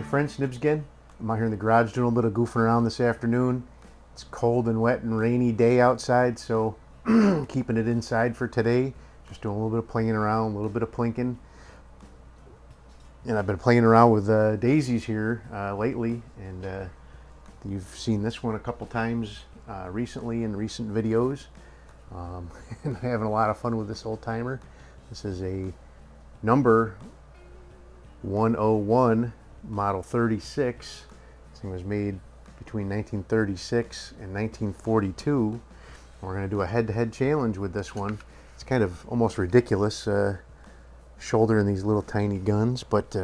friends, Nibs again. I'm out here in the garage doing a little bit of goofing around this afternoon. It's cold and wet and rainy day outside, so keeping it inside for today. Just doing a little bit of playing around, a little bit of plinking. And I've been playing around with daisies here lately, and you've seen this one a couple times recently in recent videos. And I'm having a lot of fun with this old timer. This is a number 101 model 36. This thing was made between 1936 and 1942. We're going to do a head-to-head challenge with this one. It's kind of almost ridiculous shouldering these little tiny guns, but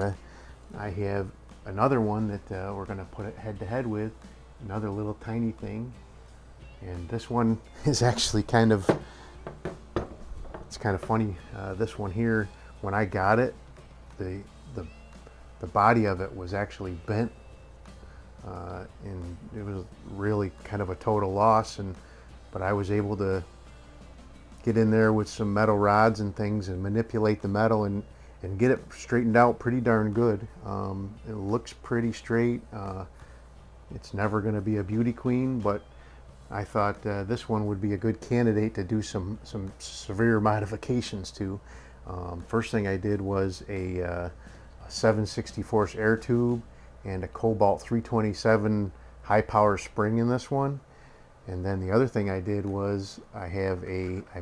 I have another one that we're going to put it head-to-head with, another little tiny thing. And this one is actually it's kind of funny. This one here, when I got it, the body of it was actually bent, and it was really kind of a total loss. But I was able to get in there with some metal rods and things and manipulate the metal and get it straightened out pretty darn good. It looks pretty straight. It's never going to be a beauty queen, but I thought this one would be a good candidate to do some severe modifications to. First thing I did was a 7/64 air tube and a Cobalt 327 high power spring in this one. And then the other thing I did was I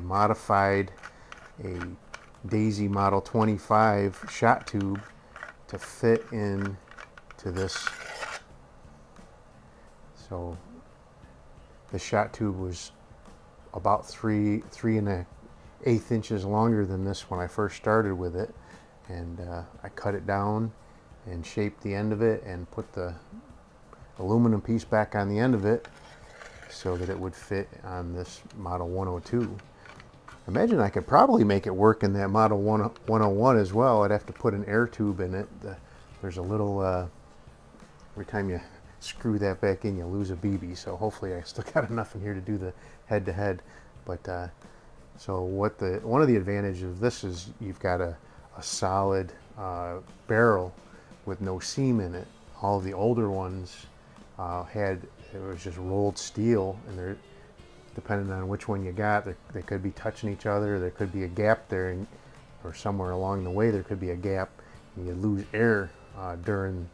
modified a Daisy Model 25 shot tube to fit in to this. So the shot tube was about 3 3/8 inches longer than this when I first started with it, and I cut it down and shaped the end of it and put the aluminum piece back on the end of it so that it would fit on this Model 102. Imagine I could probably make it work in that Model 101 as well. I'd have to put an air tube in it. There's a little, every time you screw that back in, you lose a BB, so hopefully I still got enough in here to do the head-to-head. But so one of the advantages of this is you've got a solid barrel with no seam in it. All of the older ones it was just rolled steel, and they're, depending on which one you got, they could be touching each other. There could be a gap there, or somewhere along the way there could be a gap, and you lose air during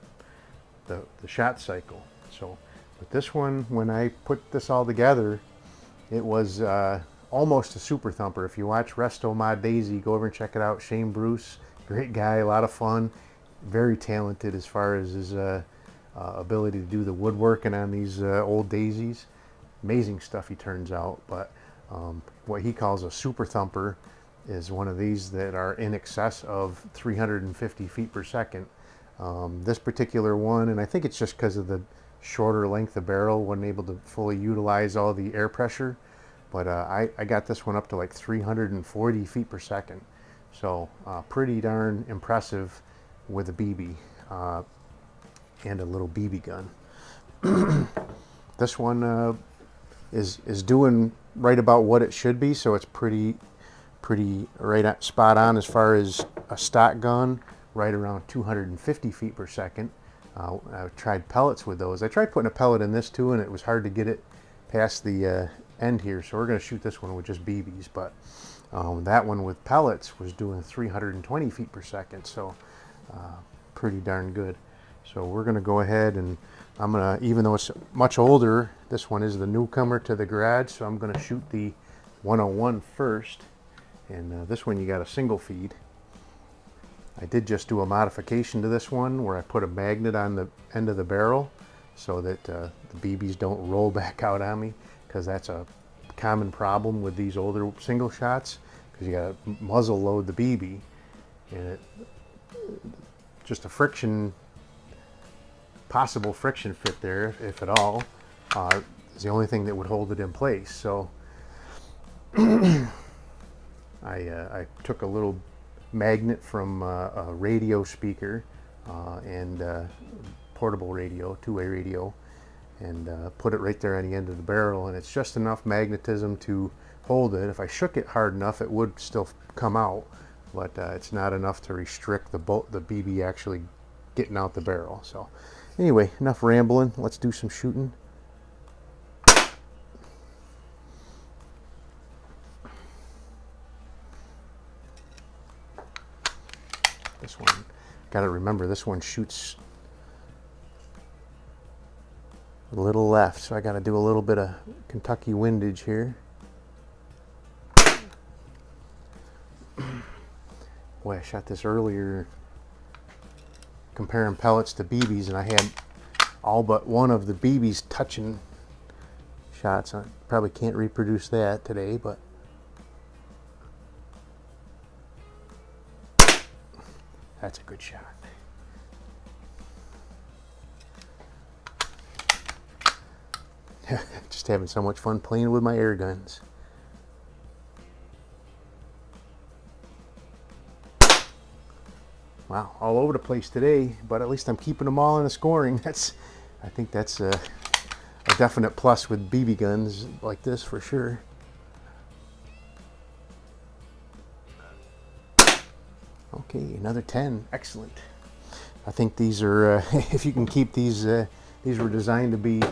the shot cycle. So with this one, when I put this all together, it was almost a super thumper. If you watch Resto Mod Daisy, go over and check it out. Shane Bruce, great guy, a lot of fun, very talented as far as his ability to do the woodworking on these old daisies. Amazing stuff he turns out. But what he calls a super thumper is one of these that are in excess of 350 feet per second. This particular one, and I think it's just because of the shorter length of barrel, wasn't able to fully utilize all the air pressure, but I got this one up to like 340 feet per second. So pretty darn impressive with a BB and a little BB gun. This one is doing right about what it should be, so it's pretty right spot on as far as a stock gun, right around 250 feet per second. I've tried pellets with those. I tried putting a pellet in this too, and it was hard to get it past the end here, so we're going to shoot this one with just BBs. But that one with pellets was doing 320 feet per second, so pretty darn good. So we're going to go ahead, and I'm going to, even though it's much older, this one is the newcomer to the garage, so I'm going to shoot the 101 first. And this one you got a single feed. I did just do a modification to this one where I put a magnet on the end of the barrel so that the BBs don't roll back out on me, because that's a common problem with these older single shots, because you got to muzzle load the BB, and just a possible friction fit there, if at all, is the only thing that would hold it in place. So I took a little magnet from a radio speaker and portable radio, two-way radio, and put it right there on the end of the barrel, and it's just enough magnetism to hold it. If I shook it hard enough, it would still come out, but it's not enough to restrict the BB actually getting out the barrel. So anyway, enough rambling. Let's do some shooting. This one, got to remember, this one shoots a little left, so I got to do a little bit of Kentucky windage here. Boy, I shot this earlier comparing pellets to BBs, and I had all but one of the BBs touching shots. I probably can't reproduce that today, but that's a good shot. Just having so much fun playing with my air guns. Wow, all over the place today, but at least I'm keeping them all in the scoring. I think that's a definite plus with BB guns like this for sure. Okay, another 10. Excellent. I think these are, if you can keep these were designed to be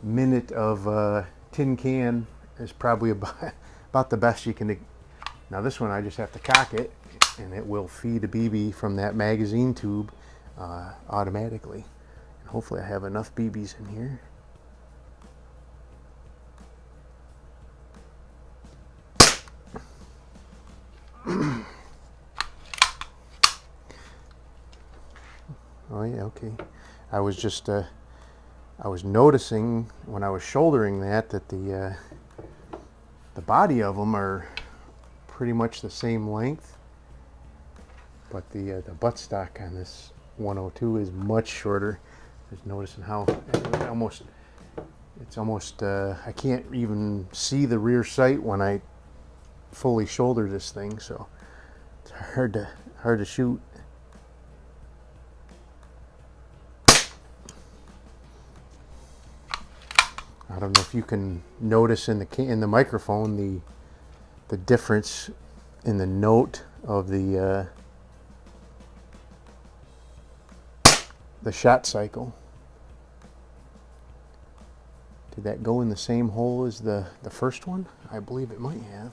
minute of tin can is probably about the best you can. Now this one I just have to cock it and it will feed a BB from that magazine tube automatically. And hopefully I have enough BBs in here. Oh yeah, okay. I was just I was noticing when I was shouldering that the body of them are pretty much the same length, but the buttstock on this 102 is much shorter. Just noticing how it's almost I can't even see the rear sight when I fully shoulder this thing, so it's hard to shoot. I don't know if you can notice in the microphone the difference in the note of the shot cycle. Did that go in the same hole as the first one? I believe it might have.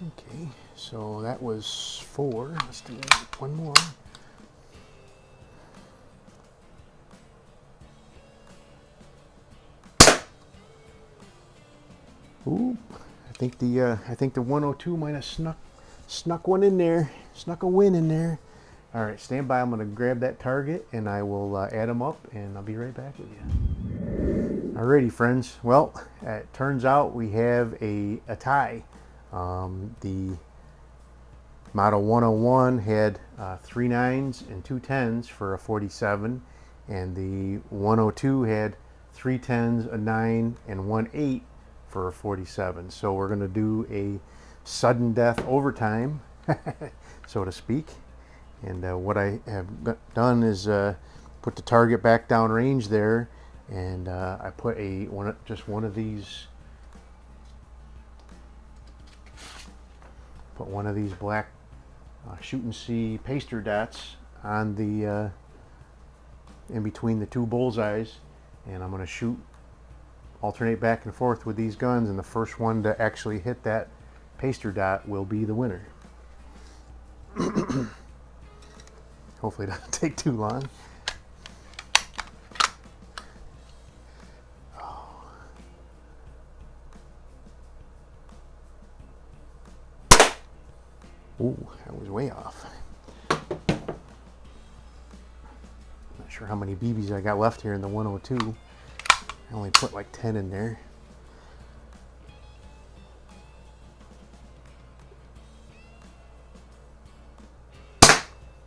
Okay, so that was 4. Let's do one more. Ooh, I think the 102 might have snuck one in there, snuck a win in there. All right, stand by. I'm going to grab that target and I will add them up, and I'll be right back with you. Alrighty, friends. Well, it turns out we have a tie. The Model 101 had 3 9s and 2 10s for a 47, and the 102 had 3 10s, a 9, and 1 8 for a 47. So we're going to do a sudden death overtime, so to speak. And what I have done is put the target back down range there, and I put just one of these. Put one of these black shoot and see paster dots on the in between the 2 bullseyes, and I'm going to alternate back and forth with these guns, and the first one to actually hit that paster dot will be the winner. Hopefully it doesn't take too long. Ooh, that was way off. Not sure how many BBs I got left here in the 102. I only put like 10 in there.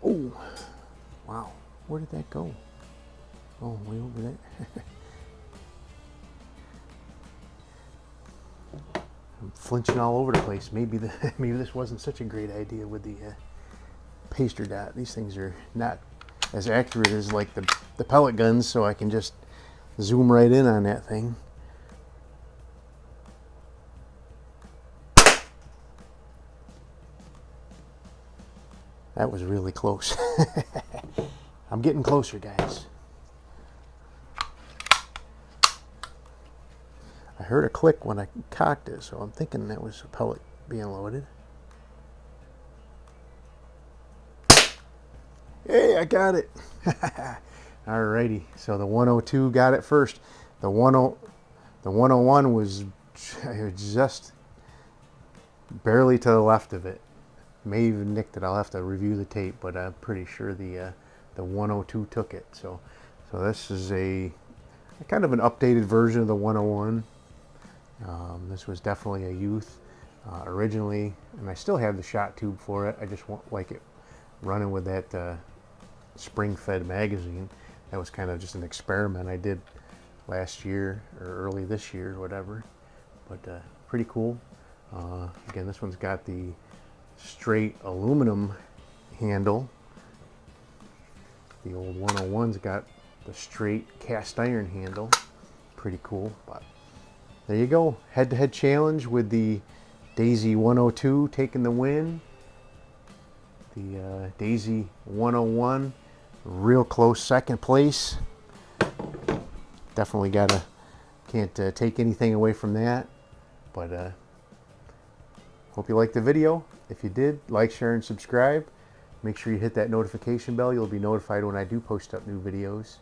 Oh, wow. Where did that go? Oh, way over there. I'm flinching all over the place. Maybe this wasn't such a great idea with the paster dot. These things are not as accurate as like the pellet guns, so I can just zoom right in on that thing. That was really close. I'm getting closer, guys. I heard a click when I cocked it, so I'm thinking that was a pellet being loaded. Hey, I got it. Alrighty, so the 102 got it first. The 101 was just barely to the left of it. May even nicked it. I'll have to review the tape, but I'm pretty sure the 102 took it. So this is a kind of an updated version of the 101. This was definitely a youth originally, and I still have the shot tube for it. I just want like it running with that spring-fed magazine. That was kind of just an experiment I did last year or early this year, whatever. But pretty cool. Again, this one's got the straight aluminum handle. The old 101's got the straight cast iron handle. Pretty cool. But there you go. Head-to-head challenge with the Daisy 102 taking the win. The Daisy 101 real close second place. Definitely can't take anything away from that. But hope you liked the video. If you did, like, share, and subscribe. Make sure you hit that notification bell. You'll be notified when I do post up new videos.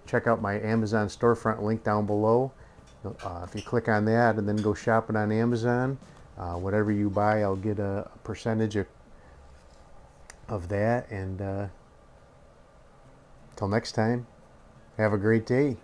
Check out my Amazon storefront link down below. If you click on that and then go shopping on Amazon, whatever you buy, I'll get a percentage of that. And until next time, have a great day.